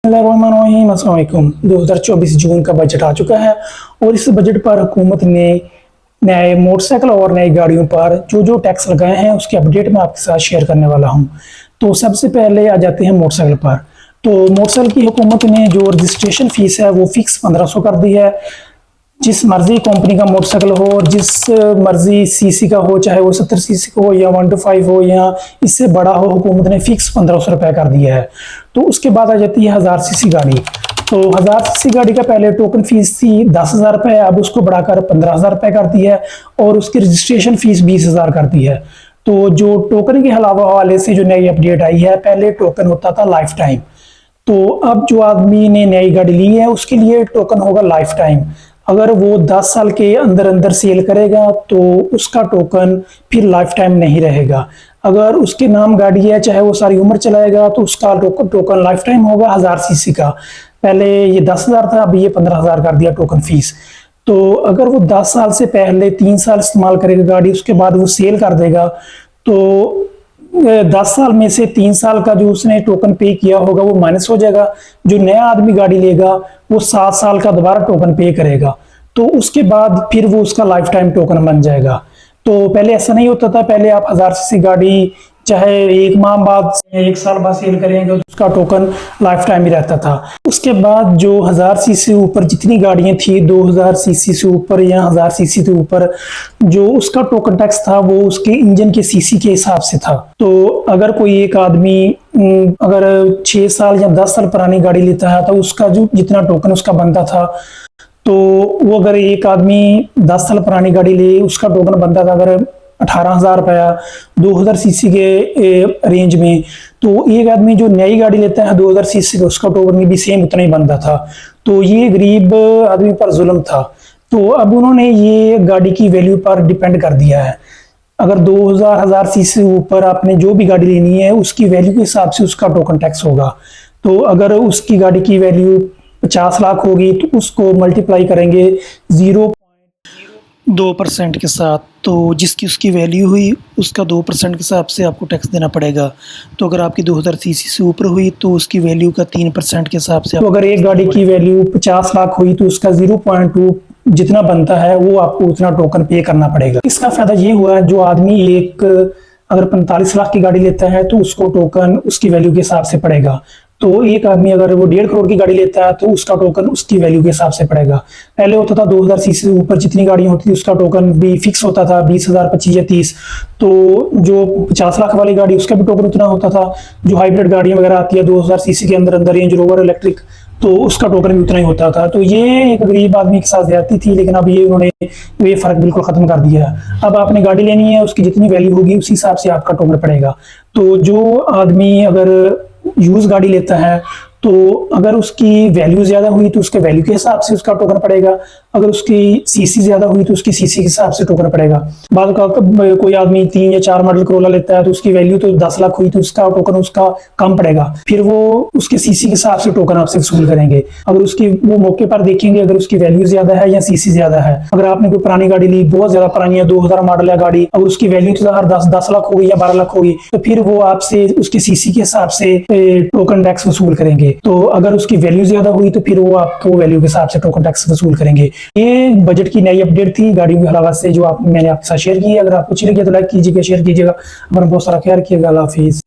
अस्सलामुअलैकुम। 2024 जून का बजट आ चुका है और इस बजट पर हुकूमत ने नए मोटरसाइकिल और नई गाड़ियों पर जो जो टैक्स लगाए हैं उसकी अपडेट मैं आपके साथ शेयर करने वाला हूं। तो सबसे पहले आ जाते हैं मोटरसाइकिल पर। तो मोटरसाइकिल की हुकूमत ने जो रजिस्ट्रेशन फीस है वो फिक्स 1500 कर दी है। जिस मर्जी कंपनी का मोटरसाइकिल हो और जिस मर्जी सीसी का हो, चाहे वो 70 सीसी का हो या 125 हो या इससे बड़ा हो, हुकूमत ने फिक्स 1500 रुपए कर दिया है। तो उसके बाद आ जाती है 1000 सीसी गाड़ी। तो 1000 सीसी गाड़ी का पहले टोकन फीस थी 10,000 रुपए, अब उसको बढ़ाकर 15,000 रुपए कर दी है और उसकी रजिस्ट्रेशन फीस 20,000 कर दी है। तो जो टोकन के अलावा वाले से जो नई अपडेट आई है, पहले टोकन होता था लाइफ टाइम, तो अब जो आदमी ने नई गाड़ी ली है उसके लिए टोकन होगा लाइफ टाइम। अगर वो 10 साल के अंदर अंदर सेल करेगा तो उसका टोकन फिर लाइफ टाइम नहीं रहेगा। अगर उसके नाम गाड़ी है, चाहे वो सारी उम्र चलाएगा, तो उसका टोकन लाइफ टाइम होगा 1000 सीसी का। पहले ये 10,000 था, अब ये 15,000 कर दिया टोकन फीस। तो अगर वो 10 साल से पहले 3 साल इस्तेमाल करेगा गाड़ी, उसके बाद वो सेल कर देगा, तो 10 साल में से 3 साल का जो उसने टोकन पे किया होगा वो माइनस हो जाएगा। जो नया आदमी गाड़ी लेगा वो 7 साल का दोबारा टोकन पे करेगा, तो उसके बाद फिर वो उसका लाइफ टाइम टोकन बन जाएगा। तो पहले ऐसा नहीं होता था, पहले आप 1000 सीसी गाड़ी चाहे 1 माह बाद, 1 साल बाद सेल करेंगे तो उसका टोकन लाइफ टाइम ही रहता था। उसके बाद जो 1000 सीसी से ऊपर जितनी गाड़ियां थी, 2000 सीसी से ऊपर या 1000 सीसी से ऊपर, जो उसका टोकन टैक्स था वो उसके इंजन के सीसी के हिसाब से था। तो अगर कोई एक आदमी अगर 6 साल या 10 साल पुरानी गाड़ी लेता है तो उसका जो जितना टोकन उसका बनता था, तो वो अगर एक आदमी 10 साल पुरानी गाड़ी ले, उसका टोकन बनता था अगर 18,000 रुपया 2000 सीसी के रेंज में, तो एक आदमी जो नई गाड़ी लेता है 2000 सीसी का, उसका टोकन भी सेम उतना ही बनता था। तो ये गरीब आदमी पर जुल्म था। तो अब उन्होंने ये गाड़ी की वैल्यू पर डिपेंड कर दिया है। अगर 2000 सीसी से ऊपर आपने जो भी गाड़ी लेनी है उसकी वैल्यू के हिसाब से उसका टोकन टैक्स होगा। तो अगर उसकी गाड़ी की वैल्यू 50 लाख होगी तो उसको मल्टीप्लाई करेंगे 0.2% के साथ, तो जिसकी उसकी वैल्यू हुई उसका 2% के हिसाब से आपको टैक्स देना पड़ेगा। तो अगर आपकी 2000 सीसी से ऊपर हुई तो उसकी वैल्यू का 3% के हिसाब से। तो अगर एक गाड़ी की वैल्यू 50 लाख हुई तो उसका 0.2 जितना बनता है वो आपको उतना टोकन पे करना पड़ेगा। इसका फायदा ये हुआ, जो आदमी एक अगर 45 लाख की गाड़ी लेता है तो उसको टोकन उसकी वैल्यू के हिसाब से पड़ेगा। तो एक आदमी अगर वो 1.5 करोड़ की गाड़ी लेता है तो उसका टोकन उसकी वैल्यू के हिसाब से पड़ेगा। पहले होता था 2000 सीसी से ऊपर जितनी गाड़ियां होती थी उसका टोकन भी फिक्स होता था 20,000, 25 या 30। तो जो 50 लाख वाली गाड़ी उसका भी टोकन उतना होता था। जो हाइब्रिड गाड़ियां वगैरह आती है 2000 सीसी के अंदर अंदर, रेंज रोवर इलेक्ट्रिक, तो उसका टोकन भी उतना ही होता था। तो ये एक गरीब आदमी के साथ ज्यादती थी, लेकिन अब ये उन्होंने ये फर्क बिल्कुल खत्म कर दिया है। अब आपने गाड़ी लेनी है, उसकी जितनी वैल्यू होगी उसी हिसाब से आपका टोकन पड़ेगा। तो जो आदमी अगर यूज गाड़ी लेता है तो अगर उसकी वैल्यू ज्यादा हुई तो उसके वैल्यू के हिसाब से उसका टोकन पड़ेगा, अगर उसकी सीसी ज्यादा हुई तो उसकी सीसी के हिसाब से टोकन पड़ेगा। बाद का कोई आदमी 3 या 4 मॉडल करोला लेता है तो उसकी वैल्यू तो 10 लाख हुई तो उसका टोकन उसका कम पड़ेगा, फिर वो उसके सीसी के हिसाब से टोकन आपसे वसूल करेंगे। अगर उसकी वो मौके पर देखेंगे अगर उसकी वैल्यू ज्यादा है या सीसी ज्यादा है। अगर आपने कोई पुरानी गाड़ी ली, बहुत ज्यादा पुरानी है, 2000 मॉडल है गाड़ी, अगर उसकी वैल्यू तो हर 10 लाख होगी या 12 लाख होगी, तो फिर वो आपसे उसके सीसी के हिसाब से टोकन टैक्स वसूल करेंगे। तो अगर उसकी वैल्यू ज्यादा हुई तो फिर वो आपको वैल्यू के हिसाब से टोकन टैक्स वसूल करेंगे। ये बजट की नई अपडेट थी गाड़ियों के हवाले से जो मैंने आपके साथ शेयर की है। अगर आपको अच्छी लगी तो लाइक कीजिएगा, शेयर कीजिएगा, हमारा बहुत सारा ख्याल रखिएगा। अल्लाह हाफिज।